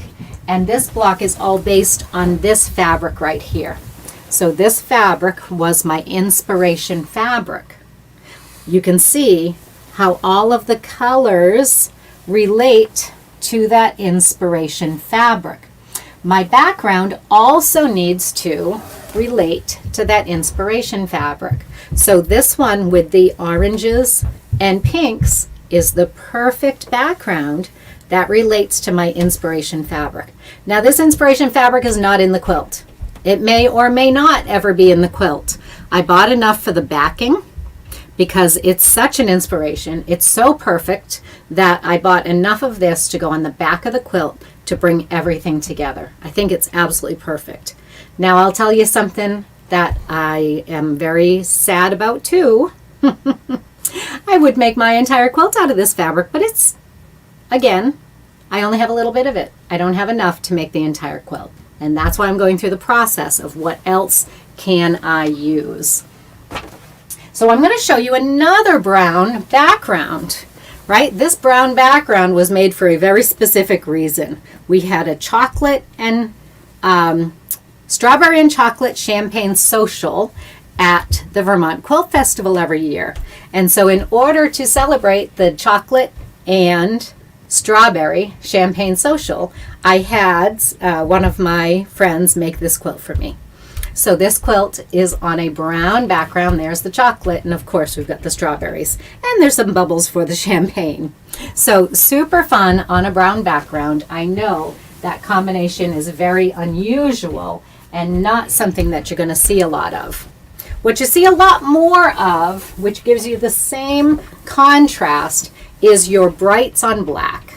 and this block is all based on this fabric right here. So this fabric was my inspiration fabric. You can see how all of the colors relate to that inspiration fabric. My background also needs to relate to that inspiration fabric. So this one with the oranges and pinks is the perfect background that relates to my inspiration fabric. Now this inspiration fabric is not in the quilt. It may or may not ever be in the quilt. I bought enough for the backing because it's such an inspiration. It's so perfect that I bought enough of this to go on the back of the quilt to bring everything together. I think it's absolutely perfect. Now I'll tell you something that I am very sad about too. I would make my entire quilt out of this fabric, but it's, again, I only have a little bit of it. I don't have enough to make the entire quilt. And that's why I'm going through the process of what else can I use. So I'm going to show you another brown background, right? This brown background was made for a very specific reason. We had a chocolate and strawberry and chocolate champagne social at the Vermont Quilt Festival every year. And so in order to celebrate the chocolate and strawberry champagne social, I had one of my friends make this quilt for me. So this quilt is on a brown background. There's the chocolate, and of course we've got the strawberries, and there's some bubbles for the champagne. So super fun on a brown background. I know that combination is very unusual and not something that you're going to see a lot of. What you see a lot more of, which gives you the same contrast, is your brights on black.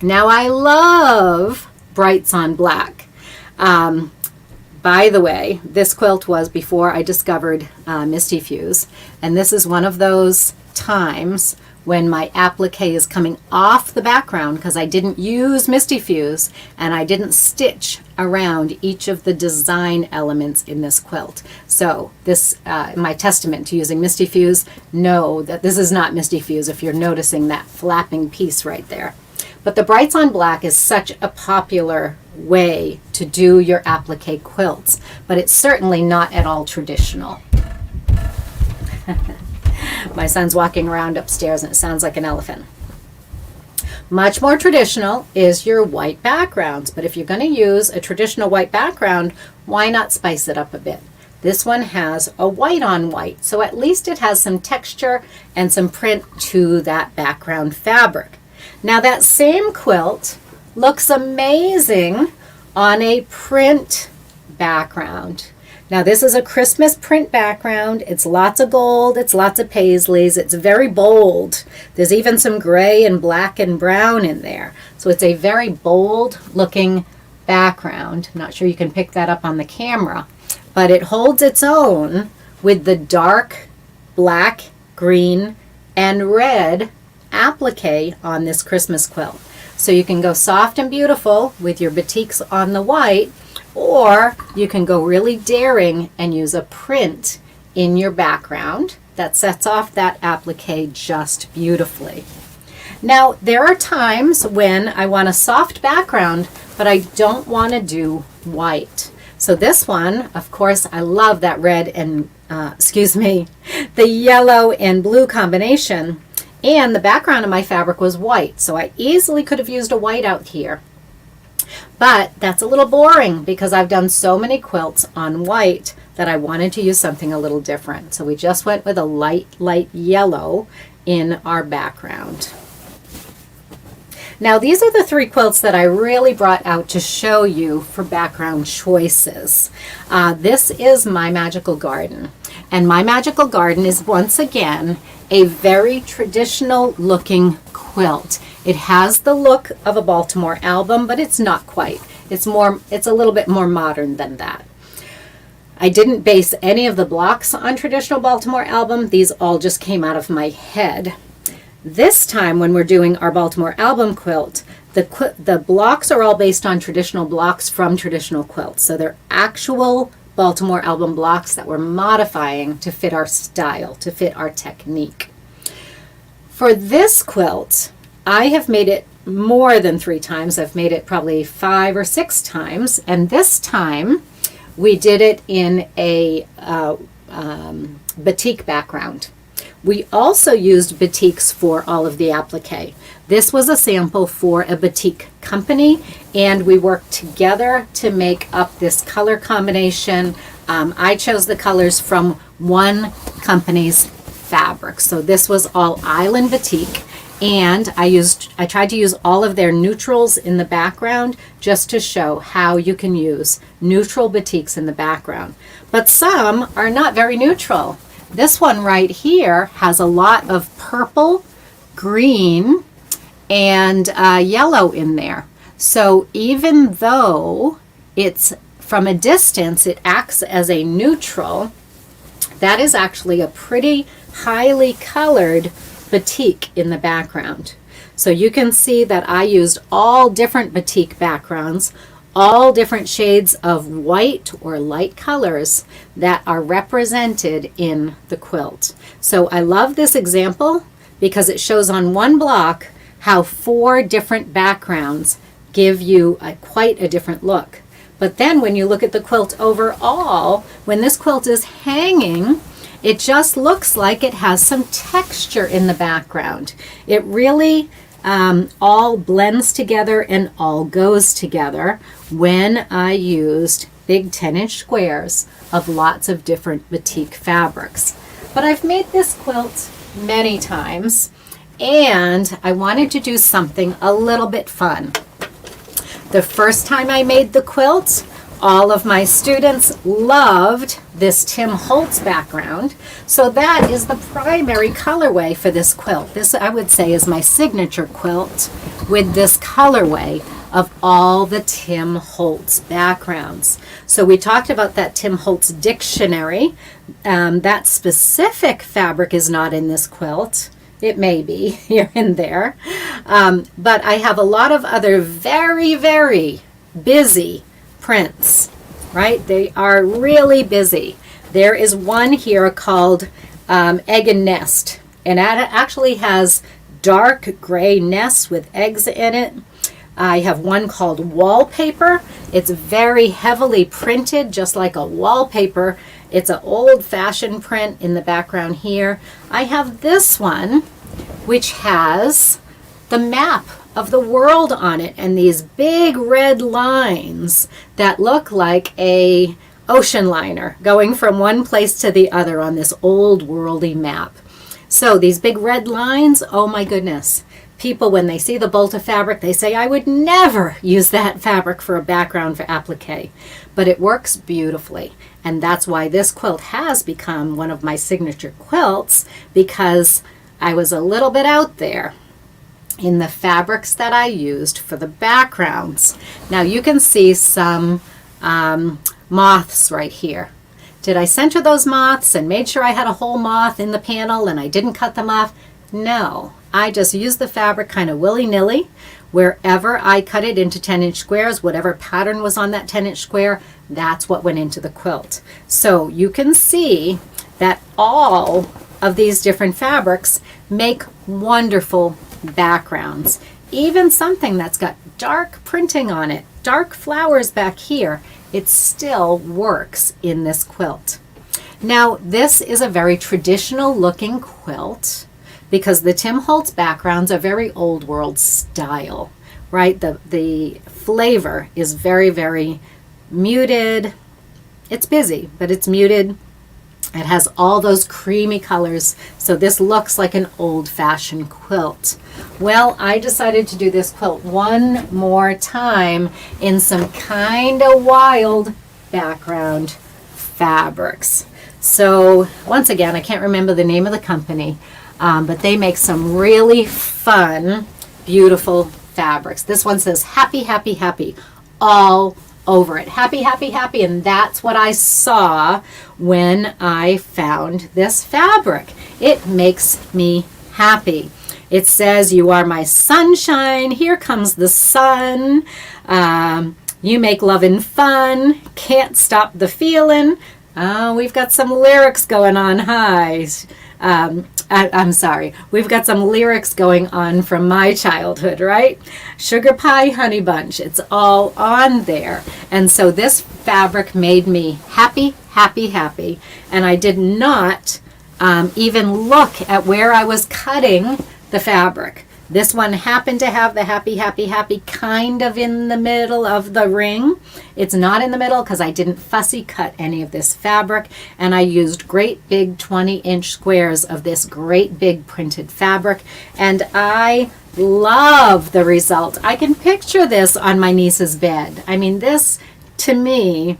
Now I love brights on black. By the way, this quilt was before I discovered Misty Fuse, and this is one of those times when my applique is coming off the background because I didn't use Misty Fuse and I didn't stitch around each of the design elements in this quilt. So this, my testament to using Misty Fuse, know that this is not Misty Fuse if you're noticing that flapping piece right there. But the brights on black is such a popular way to do your applique quilts, but it's certainly not at all traditional. My son's walking around upstairs and it sounds like an elephant. Much more traditional is your white backgrounds, but if you're going to use a traditional white background, why not spice it up a bit? This one has a white on white, so at least it has some texture and some print to that background fabric. Now that same quilt looks amazing on a print background. Now this is a Christmas print background. It's lots of gold, it's lots of paisleys, it's very bold. There's even some gray and black and brown in there. So it's a very bold looking background. I'm not sure you can pick that up on the camera, but it holds its own with the dark black, green, and red applique on this Christmas quilt. So you can go soft and beautiful with your batiks on the white, or you can go really daring and use a print in your background that sets off that applique just beautifully. Now there are times when I want a soft background, but I don't want to do white. So this one, of course, I love that red and, the yellow and blue combination. And the background of my fabric was white, so I easily could have used a white out here. But that's a little boring because I've done so many quilts on white that I wanted to use something a little different. So we just went with a light yellow in our background. Now these are the 3 quilts that I really brought out to show you for background choices. This is My Magical Garden. And My Magical Garden is once again a very traditional looking quilt. It has the look of a Baltimore album, but it's not quite. It's a little bit more modern than that. I didn't base any of the blocks on traditional Baltimore album. These all just came out of my head. This time when we're doing our Baltimore album quilt, the blocks are all based on traditional blocks from traditional quilts. So they're actual Baltimore album blocks that we're modifying to fit our style, to fit our technique. For this quilt, I have made it more than 3 times. I've made it probably 5 or 6 times, and this time we did it in a batik background. We also used batiks for all of the applique. This was a sample for a batik company, and we worked together to make up this color combination. I chose the colors from one company's fabric. So this was all Island Batik, and I tried to use all of their neutrals in the background just to show how you can use neutral batiks in the background. But some are not very neutral. This one right here has a lot of purple, green, and yellow in there. So even though it's from a distance, it acts as a neutral, that is actually a pretty highly colored batik in the background. So you can see that I used all different batik backgrounds, all different shades of white or light colors that are represented in the quilt. So I love this example because it shows on one block how 4 different backgrounds give you quite a different look. But then when you look at the quilt overall, when this quilt is hanging, it just looks like it has some texture in the background. It really all blends together and all goes together when I used big 10-inch squares of lots of different batik fabrics. But I've made this quilt many times, and I wanted to do something a little bit fun. The first time I made the quilt, all of my students loved this Tim Holtz background, so that is the primary colorway for this quilt. This, I would say, is my signature quilt with this colorway of all the Tim Holtz backgrounds. So we talked about that Tim Holtz dictionary. That specific fabric is not in this quilt. It may be here and there. But I have a lot of other very, very busy prints, right? They are really busy. There is one here called Egg and Nest, and it actually has dark gray nests with eggs in it. I have one called Wallpaper. It's very heavily printed, just like a wallpaper. It's an old-fashioned print in the background here. I have this one, which has the map of the world on it and these big red lines that look like a ocean liner going from one place to the other on this old worldy map. So these big red lines, oh my goodness. People, when they see the bolt of fabric, they say, I would never use that fabric for a background for applique. But it works beautifully. And that's why this quilt has become one of my signature quilts, because I was a little bit out there in the fabrics that I used for the backgrounds. Now you can see some moths right here. Did I center those moths and made sure I had a whole moth in the panel and I didn't cut them off? No, I just used the fabric kind of willy-nilly. Wherever I cut it into 10-inch squares, whatever pattern was on that 10-inch square, that's what went into the quilt. So you can see that all of these different fabrics make wonderful backgrounds. Even something that's got dark printing on it, dark flowers back here, it still works in this quilt. Now this is a very traditional looking quilt because the Tim Holtz backgrounds are very old world style, right? The flavor is very, very muted. It's busy, but it's muted. It has all those creamy colors, so this looks like an old-fashioned quilt. Well, I decided to do this quilt one more time in some kind of wild background fabrics. So once again, I can't remember the name of the company, but they make some really fun, beautiful fabrics. This one says happy, happy, happy all over it. Happy, happy, happy. And that's what I saw when I found this fabric. It makes me happy. It says, "You are my sunshine. Here comes the sun. You make love and fun. Can't stop the feeling." We've got some lyrics going on. I'm sorry. We've got some lyrics going on from my childhood, right? Sugar pie, honey bunch. It's all on there. And so this fabric made me happy, happy, happy. And I did not even look at where I was cutting the fabric. This one happened to have the happy, happy, happy kind of in the middle of the ring. It's not in the middle because I didn't fussy cut any of this fabric, and I used great big 20-inch squares of this great big printed fabric, and I love the result. I can picture this on my niece's bed. I mean, this to me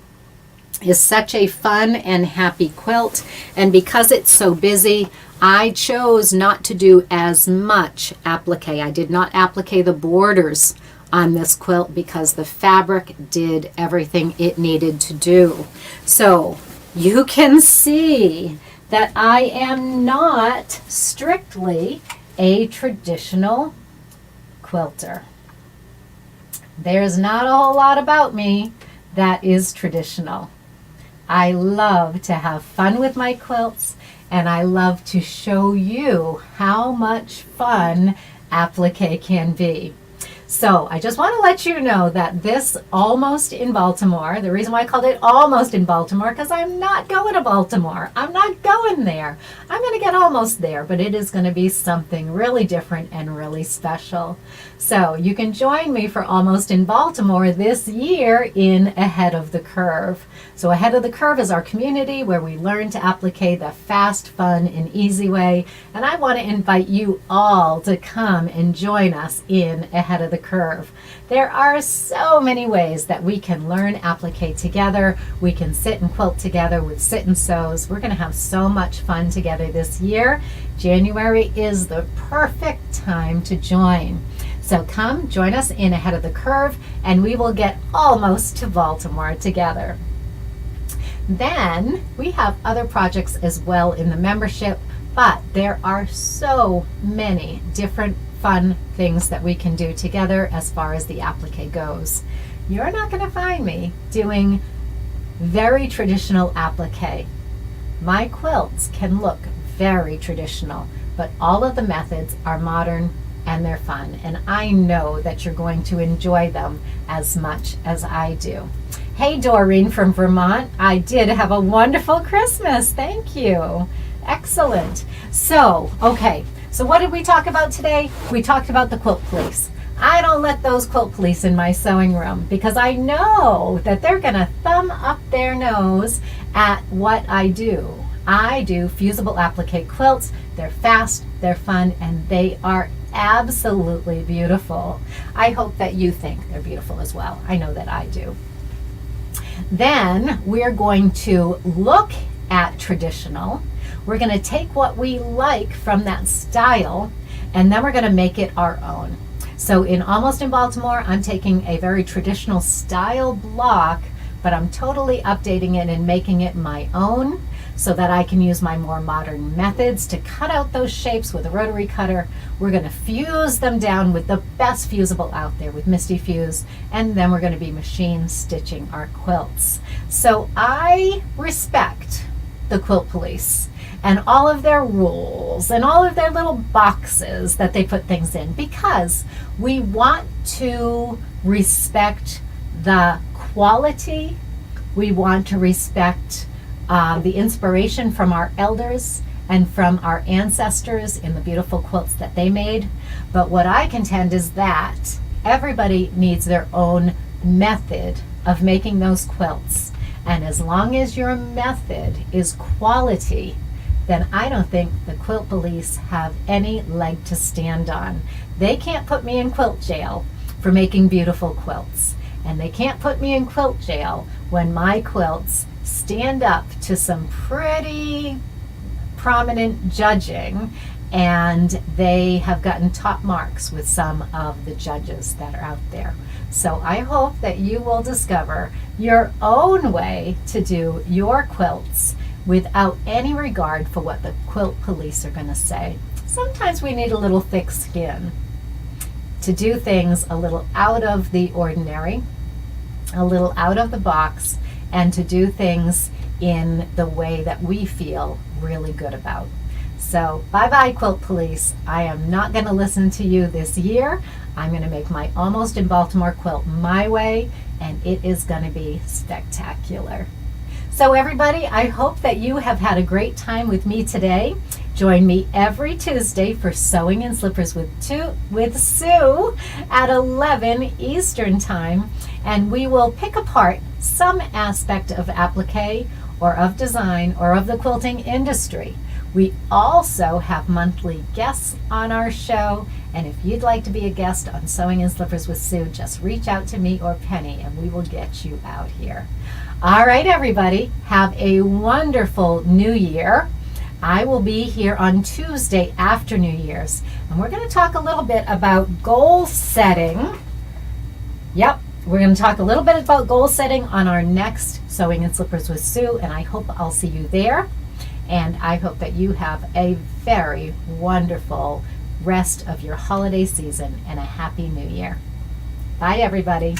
is such a fun and happy quilt, and because it's so busy, I chose not to do as much applique. I did not applique the borders on this quilt because the fabric did everything it needed to do. So you can see that I am not strictly a traditional quilter. There's not a whole lot about me that is traditional. I love to have fun with my quilts, and I love to show you how much fun applique can be. So I just want to let you know that this Almost in Baltimore, the reason why I called it Almost in Baltimore, because I'm not going to Baltimore. I'm not going there. I'm going to get almost there, but it is going to be something really different and really special. So you can join me for Almost in Baltimore this year in Ahead of the Curve. So Ahead of the Curve is our community where we learn to applique the fast, fun, and easy way. And I want to invite you all to come and join us in Ahead of the Curve. There are so many ways that we can learn applique together. We can sit and quilt together with sit and sews. We're going to have so much fun together this year. January is the perfect time to join. So come join us in Ahead of the Curve, and we will get almost to Baltimore together. Then we have other projects as well in the membership, but there are so many different fun things that we can do together as far as the applique goes. You're not going to find me doing very traditional applique. My quilts can look very traditional, but all of the methods are modern and they're fun, and I know that you're going to enjoy them as much as I do. Hey, Doreen from Vermont, I did have a wonderful Christmas. Thank you. Excellent. So, okay, so what did we talk about today? We talked about the Quilt Police. I don't let those Quilt Police in my sewing room because I know that they're going to thumb up their nose at what I do. I do fusible applique quilts. They're fast, they're fun, and they are absolutely beautiful. I hope that you think they're beautiful as well. I know that I do. Then we're going to look at traditional. We're going to take what we like from that style, and then we're going to make it our own. So in Almost in Baltimore, I'm taking a very traditional style block, but I'm totally updating it and making it my own so that I can use my more modern methods to cut out those shapes with a rotary cutter. We're going to fuse them down with the best fusible out there with Misty Fuse, and then we're going to be machine stitching our quilts. So I respect the Quilt Police and all of their rules and all of their little boxes that they put things in, because we want to respect the quality. We want to respect the inspiration from our elders and from our ancestors in the beautiful quilts that they made. But what I contend is that everybody needs their own method of making those quilts. And as long as your method is quality, then I don't think the Quilt Police have any leg to stand on. They can't put me in quilt jail for making beautiful quilts. And they can't put me in quilt jail when my quilts stand up to some pretty prominent judging, and they have gotten top marks with some of the judges that are out there. So I hope that you will discover your own way to do your quilts without any regard for what the Quilt Police are going to say. Sometimes we need a little thick skin to do things a little out of the ordinary, a little out of the box, and to do things in the way that we feel really good about. So bye-bye, Quilt Police. I am not going to listen to you this year. I'm going to make my Almost in Baltimore quilt my way, and it is going to be spectacular. So everybody, I hope that you have had a great time with me today. Join me every Tuesday for Sewing in Slippers with Sue at 11 Eastern Time, and we will pick apart some aspect of applique or of design or of the quilting industry. We also have monthly guests on our show, and if you'd like to be a guest on Sewing in Slippers with Sue, just reach out to me or Penny and we will get you out here. All right, everybody, have a wonderful New Year. I will be here on Tuesday after New Year's, and we're going to talk a little bit about goal setting. Yep, we're going to talk a little bit about goal setting on our next Sewing in Slippers with Sue, and I hope I'll see you there. And I hope that you have a very wonderful rest of your holiday season and a happy New Year. Bye, everybody.